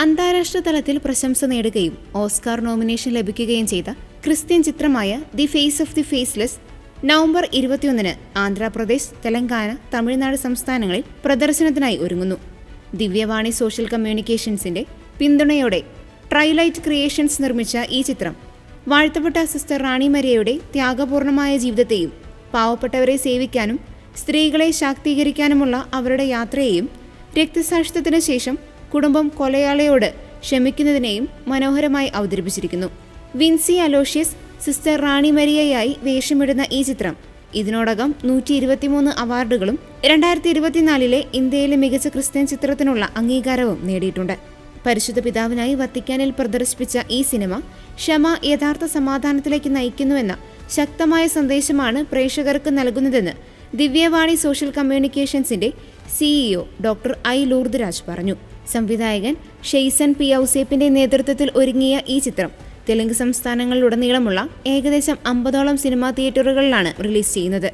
അന്താരാഷ്ട്ര തലത്തിൽ പ്രശംസ നേടുകയും ഓസ്കാർ നോമിനേഷൻ ലഭിക്കുകയും ചെയ്ത ക്രിസ്ത്യൻ ചിത്രമായ the face of the faceless November 21-ന് ആന്ധ്രാപ്രദേശ്, തെലങ്കാന, തമിഴ്നാട് സംസ്ഥാനങ്ങളിൽ പ്രദർശനത്തിനായി ഒരുങ്ങുന്നു. ദിവ്യവാണി സോഷ്യൽ കമ്മ്യൂണിക്കേഷൻസിന്റെ പിന്തുണയോടെ ട്രൈലൈറ്റ് ക്രിയേഷൻസ് നിർമ്മിച്ച ഈ ചിത്രം വാഴ്ത്തപ്പെട്ട സിസ്റ്റർ റാണി മരിയയുടെ ത്യാഗപൂർണമായ ജീവിതത്തെയും പാവപ്പെട്ടവരെ സേവിക്കാനും സ്ത്രീകളെ ശാക്തീകരിക്കാനുമുള്ള അവരുടെ യാത്രയെയും രക്തസാക്ഷിത്വത്തിന് ശേഷം കുടുംബം കൊലയാളിയോട് ക്ഷമിക്കുന്നതിനെയും മനോഹരമായി അവതരിപ്പിച്ചിരിക്കുന്നു. വിൻസി അലോഷ്യസ് സിസ്റ്റർ റാണി മരിയയായി വേഷമിടുന്ന ഈ ചിത്രം ഇതിനോടകം 123 അവാർഡുകളും 2024 ഇന്ത്യയിലെ മികച്ച ക്രിസ്ത്യൻ ചിത്രത്തിനുള്ള അംഗീകാരവും നേടിയിട്ടുണ്ട്. പരിശുദ്ധ പിതാവിനായി വത്തിക്കാനിൽ പ്രദർശിപ്പിച്ച ഈ സിനിമ ക്ഷമ യഥാർത്ഥ സമാധാനത്തിലേക്ക് നയിക്കുന്നുവെന്ന ശക്തമായ സന്ദേശമാണ് പ്രേക്ഷകർക്ക് നൽകുന്നതെന്ന് ദിവ്യവാണി സോഷ്യൽ കമ്മ്യൂണിക്കേഷൻസിന്റെ CEO doctor I Lourd Raj പറഞ്ഞു. സംവിധായകൻ ഷെയ്സൺ പി ഔസേപ്പിന്റെ നേതൃത്വത്തിൽ ഒരുങ്ങിയ ഈ ചിത്രം തെലുങ്ക് സംസ്ഥാനങ്ങളിലുടനീളമുള്ള ഏകദേശം 50ഓളം സിനിമാ തിയേറ്ററുകളിലാണ് റിലീസ് ചെയ്യുന്നത്.